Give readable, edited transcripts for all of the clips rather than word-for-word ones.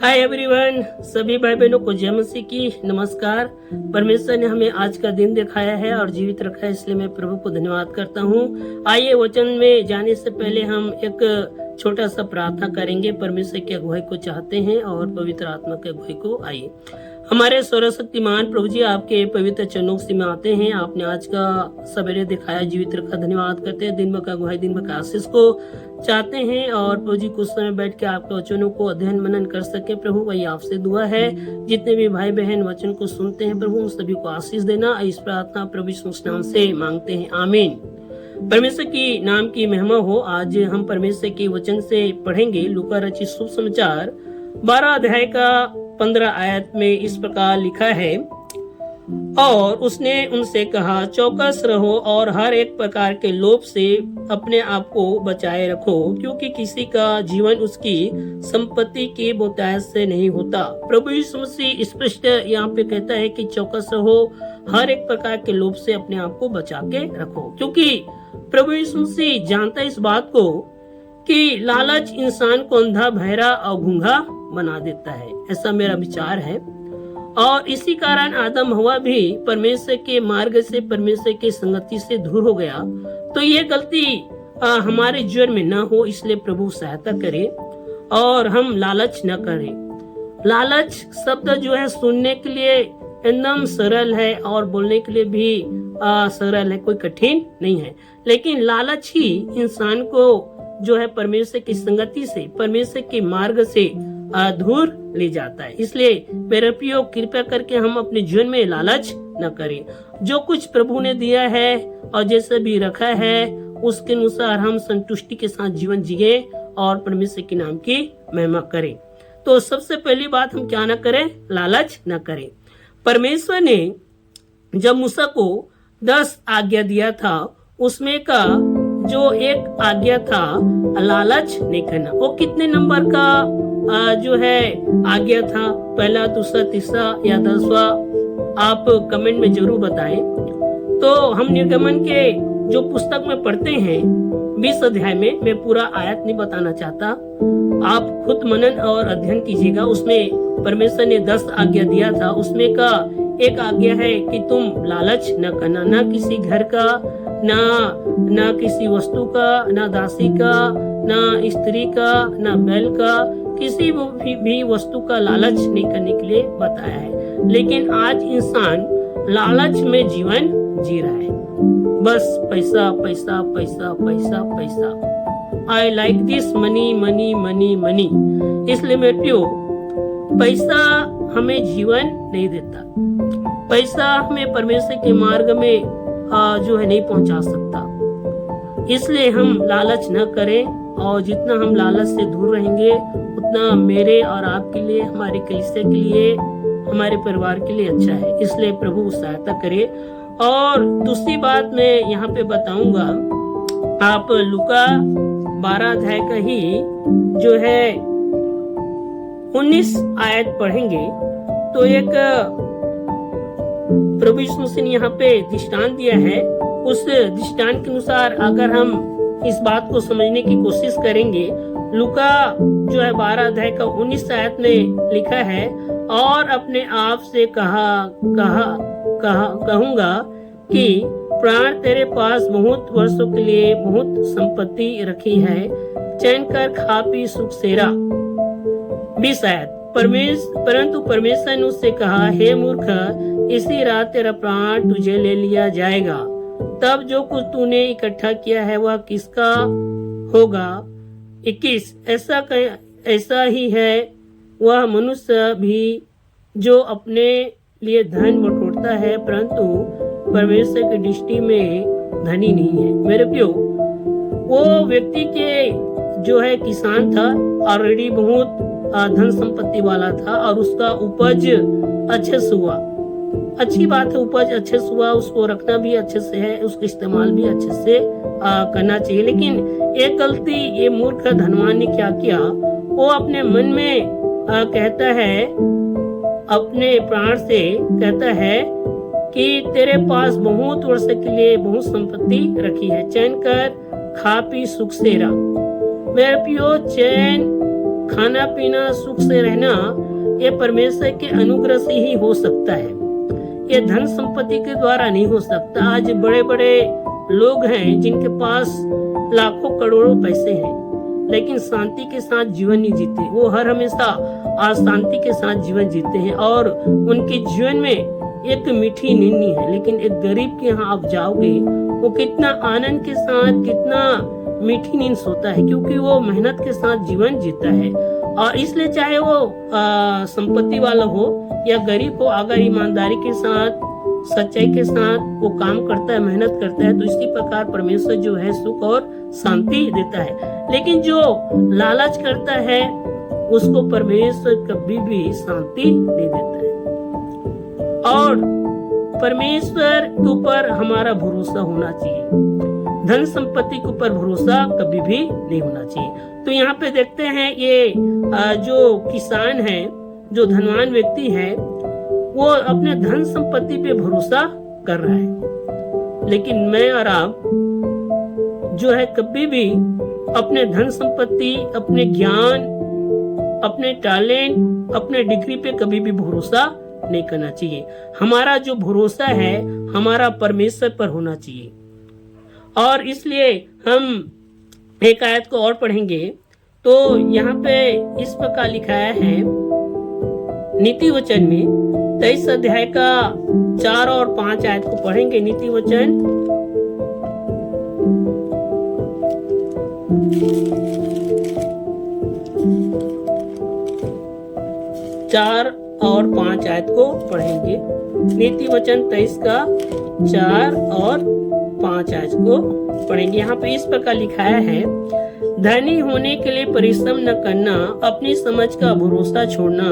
Hi everyone, सभी भाई बहनों को जय मसीह की नमस्कार। परमेश्वर ने हमें आज का दिन दिखाया है और जीवित रखा है, इसलिए मैं प्रभु को धन्यवाद करता हूँ। आइए वचन में जाने से पहले हम एक छोटा सा प्रार्थना करेंगे। परमेश्वर की अगुवाई को चाहते हैं और पवित्र आत्मा की अगुवाई को। आइए हमारे सर्वशक्तिमान प्रभु जी, आपके पवित्र चरणों से में आते हैं। आपने आज का सवेरे दिखाया, जीवित रखा, धन्यवाद करते हैं। दिन भर का अगुवाई, दिन भर का आशीष को चाहते हैं और प्रभु जी कुछ समय बैठ के आपके वचनों को अध्ययन मनन कर सके। प्रभु वही आपसे दुआ है, जितने भी भाई बहन वचन को सुनते हैं प्रभु, उन सभी को आशीष देना। इस प्रार्थना प्रभु यीशु के नाम से मांगते हैं, आमीन। परमेश्वर की नाम की महिमा हो। आज हम परमेश्वर के वचन से पढ़ेंगे लूका रचित शुभ समाचार 12 अध्याय का 15 आयत में इस प्रकार लिखा है, और उसने उनसे कहा, चौकस रहो और हर एक प्रकार के लोभ से अपने आप को बचाए रखो, क्योंकि किसी का जीवन उसकी संपत्ति की बहुतायत से नहीं होता। प्रभु यीशु मसीह स्पष्ट यहाँ पे कहता है कि चौकस रहो, हर एक प्रकार के लोभ से अपने आप को बचा के रखो, क्योंकि प्रभु यीशु मसीह जानता है इस बात को कि लालच इंसान को अंधा, बहरा और गूंगा बना देता है। ऐसा मेरा विचार है। और इसी कारण आदम हवा भी परमेश्वर के मार्ग से, परमेश्वर की संगति से दूर हो गया। तो ये गलती हमारे जीवन में न हो, इसलिए प्रभु सहायता करे और हम लालच न करें। लालच शब्द जो है सुनने के लिए एकदम सरल है और बोलने के लिए भी सरल है, कोई कठिन नहीं है। लेकिन लालच ही इंसान को जो है परमेश्वर की संगति से, परमेश्वर के मार्ग से दूर ले जाता है। इसलिए मेरे प्रियो, कृपया करके हम अपने जीवन में लालच न करें। जो कुछ प्रभु ने दिया है और जैसे भी रखा है, उसके अनुसार हम संतुष्टि के साथ जीवन जिए और परमेश्वर के नाम की महिमा करें। तो सबसे पहली बात, हम क्या न करें? लालच न करें। परमेश्वर ने जब मूसा को 10 आज्ञा दिया था, उसमें का जो एक आज्ञा था लालच नहीं करना, वो कितने नंबर का जो है आज्ञा था? पहला, दूसरा, तीसरा या 10वां? आप कमेंट में जरूर बताएं। तो हम निर्गमन के जो पुस्तक में पढ़ते हैं 20 अध्याय में, मैं पूरा आयत नहीं बताना चाहता, आप खुद मनन और अध्ययन कीजिएगा। उसमें परमेश्वर ने 10 आज्ञा दिया था। उसमें का एक आज्ञा है कि तुम लालच न करना, ना किसी घर का, ना किसी वस्तु का, ना दासी का, ना स्त्री का, ना बैल का, किसी भी वस्तु का लालच नहीं करने के लिए बताया है। लेकिन आज इंसान लालच में जीवन जी रहा है। बस पैसा पैसा पैसा पैसा पैसा। I like this money money money money. इसलिए मेरे प्रियो, पैसा हमें जीवन नहीं देता। पैसा हमें परमेश्वर के मार्ग में जो है नहीं पहुंचा सकता। इसलिए हम लालच न करें, और जितना हम लालच से दूर रहेंगे उतना मेरे और आपके लिए, हमारे कलीसिया के लिए, हमारे परिवार के लिए अच्छा है। इसलिए प्रभु सहायता करे। और दूसरी बात मैं यहाँ पे बताऊंगा, आप लूका 12 अध्याय का ही जो है 19 आयत पढ़ेंगे, तो एक प्रभु यीशु मसीह ने यहाँ पे दृष्टांत दिया है। उस दृष्टांत के अनुसार अगर हम इस बात को समझने की कोशिश करेंगे, लूका जो है 12 अध्याय का 19 आयत में लिखा है, और अपने आप से कहूंगा कि प्राण तेरे पास बहुत वर्षों के लिए बहुत संपत्ति रखी है, चैन कर खा पी सुख सेरा। 20 आयत, परंतु परमेश्वर ने उससे कहा, हे मूर्ख, इसी रात तेरा प्राण तुझे ले लिया जाएगा। तब जो कुछ तूने इकट्ठा किया है वह किसका होगा? 21, ऐसा ही है वह मनुष्य भी जो अपने लिए धन बटोरता है, परंतु परमेश्वर की दृष्टि में धनी नहीं है। मेरे प्रियो, वो व्यक्ति के जो है किसान था, ऑलरेडी बहुत धन संपत्ति वाला था, और उसका उपज अच्छे से हुआ। अच्छी बात है, उपज अच्छे से हुआ, उसको रखना भी अच्छे से है, उसका इस्तेमाल भी अच्छे से करना चाहिए। लेकिन एक गलती ये मूर्ख धनवान ने क्या किया, वो अपने मन में कहता है, अपने प्राण से कहता है कि तेरे पास बहुत वर्ष के लिए बहुत संपत्ति रखी है, चैन कर खा पी सुख सेरा। मेरे प्रियो, चैन खाना पीना, सुख से रहना, ये परमेश्वर के अनुग्रह से ही हो सकता है। ये धन संपत्ति के द्वारा नहीं हो सकता। आज बड़े बड़े लोग हैं जिनके पास लाखों करोड़ों पैसे हैं, लेकिन शांति के साथ जीवन नहीं जीते। वो हर हमेशा अशांति के साथ जीवन जीते हैं और उनके जीवन में एक मीठी नींद नहीं है। लेकिन एक गरीब के यहाँ आप जाओगे, वो कितना आनंद के साथ, कितना मीठी नींद सोता है, क्योंकि वो मेहनत के साथ जीवन जीता है। और इसलिए चाहे वो संपत्ति वाला हो या गरीब हो, अगर ईमानदारी के साथ, सच्चाई के साथ वो काम करता है, मेहनत करता है, तो इसी प्रकार परमेश्वर जो है सुख और शांति देता है। लेकिन जो लालच करता है उसको परमेश्वर कभी भी शांति नहीं देता है। और परमेश्वर के ऊपर हमारा भरोसा होना चाहिए, धन संपत्ति के ऊपर भरोसा कभी भी नहीं होना चाहिए। तो यहाँ पे देखते हैं ये जो किसान है, जो धनवान व्यक्ति है, वो अपने धन संपत्ति पे भरोसा कर रहा है। लेकिन मैं और आप जो है कभी भी अपने धन संपत्ति, अपने ज्ञान, अपने टैलेंट, अपने डिग्री पे कभी भी भरोसा नहीं करना चाहिए। हमारा जो भरोसा है हमारा परमेश्वर पर होना चाहिए। और इसलिए हम एक आयत को और पढ़ेंगे तो यहाँ पे इस प्रकार लिखाया है नीति वचन में 23 अध्याय का 4 और 5 आयत को पढ़ेंगे। नीति वचन 4 और 5 आयत को पढ़ेंगे। नीति वचन 23 का 4 और 5 आयत को पढ़ेंगे। यहाँ पे इस प्रकार लिखाया है, धनी होने के लिए परिश्रम न करना, अपनी समझ का भरोसा छोड़ना।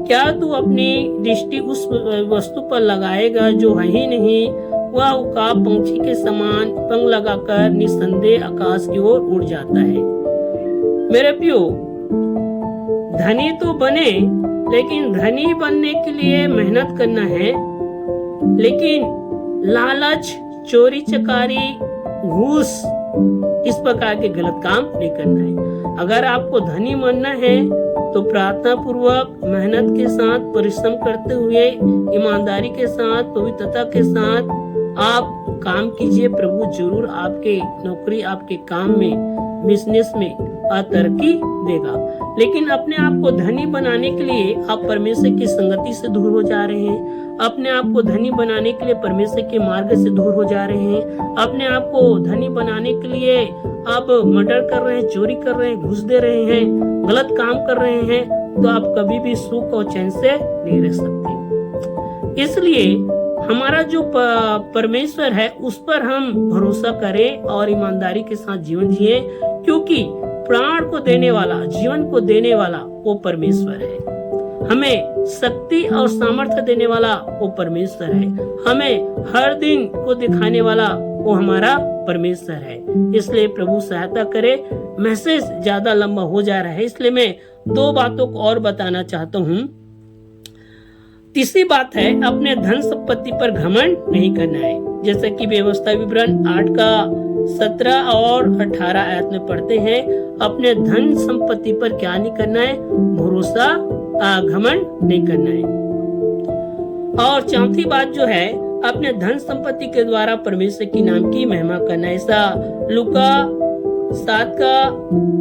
क्या तू अपनी दृष्टि उस वस्तु पर लगाएगा जो है ही नहीं? वह उकाब पंछी के समान पंख लगाकर निसंदेह आकाश की ओर उड़ जाता है। मेरे प्रियो, धनी तो बने, लेकिन धनी बनने के लिए मेहनत करना है। लेकिन लालच, चोरी चकारी, घूस, इस प्रकार के गलत काम नहीं करना है। अगर आपको धनी बनना है तो प्रार्थना पूर्वक, मेहनत के साथ, परिश्रम करते हुए, ईमानदारी के साथ, पवित्रता के साथ आप काम कीजिए। प्रभु जरूर आपके नौकरी, आपके काम में, बिजनेस में तरक्की देगा। लेकिन अपने आप को धनी बनाने के लिए आप परमेश्वर की संगति से दूर हो जा रहे हैं। अपने आप को धनी बनाने के लिए परमेश्वर के मार्ग से दूर हो जा रहे हैं। अपने आप को धनी बनाने के लिए आप मर्डर कर रहे हैं, चोरी कर रहे हैं, घूस दे रहे हैं, गलत काम कर रहे हैं, तो आप कभी भी सुख और चैन से नहीं रह सकते। इसलिए हमारा जो परमेश्वर है उस पर हम भरोसा करें और ईमानदारी के साथ जीवन जिए, क्योंकि प्राण को देने वाला, जीवन को देने वाला वो परमेश्वर है। हमें शक्ति और सामर्थ्य देने वाला वो परमेश्वर है। हमें हर दिन को दिखाने वाला वो हमारा परमेश्वर है। इसलिए प्रभु सहायता करे। मैसेज ज्यादा लंबा हो जा रहा है, इसलिए मैं 2 बातों को और बताना चाहता हूँ। तीसरी बात है, अपने धन संपत्ति पर घमंड नहीं करना है। जैसे कि व्यवस्था विवरण 8 का 17 और 18 आयत में पढ़ते हैं, अपने धन संपत्ति पर क्या नहीं करना है? भरोसा, घमंड नहीं करना है। और चौथी बात जो है, अपने धन संपत्ति के द्वारा परमेश्वर की नाम की महिमा करना। ऐसा लूका 7 का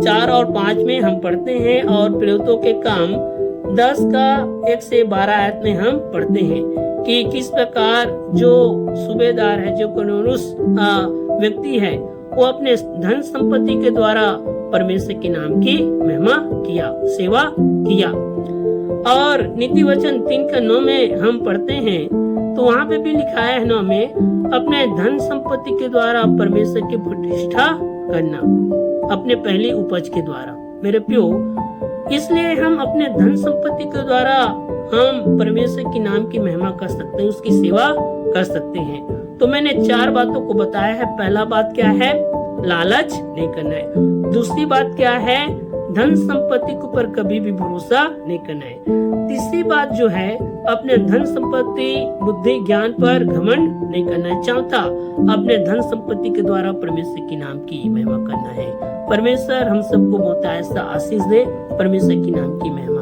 4 और 5 में हम पढ़ते हैं और प्रेरितों के काम 10 का 1 से 12 आयत में हम पढ़ते हैं कि किस प्रकार जो सूबेदार है, जो कनूनुस व्यक्ति है, वो अपने धन संपत्ति के द्वारा परमेश्वर के नाम की महिमा किया, सेवा किया। और नीति वचन 3 का 9 में हम पढ़ते हैं तो वहाँ पे भी लिखा है 9 में, अपने धन संपत्ति के द्वारा परमेश्वर की प्रतिष्ठा करना, अपने पहली उपज के द्वारा। मेरे प्रियो, इसलिए हम अपने धन संपत्ति के द्वारा हम परमेश्वर के नाम की महिमा कर सकते हैं, उसकी सेवा कर सकते हैं। तो मैंने 4 बातों को बताया है। पहला बात क्या है? लालच नहीं करना है। दूसरी बात क्या है? धन संपत्ति के ऊपर कभी भी भरोसा नहीं करना है। तीसरी बात जो है, अपने धन संपत्ति, बुद्धि, ज्ञान पर घमंड नहीं करना है। चौथा, अपने धन संपत्ति के द्वारा परमेश्वर के नाम की महिमा करना है। परमेश्वर हम सबको बहुत ऐसा आशीष दे। परमेश्वर की नाम की महिमा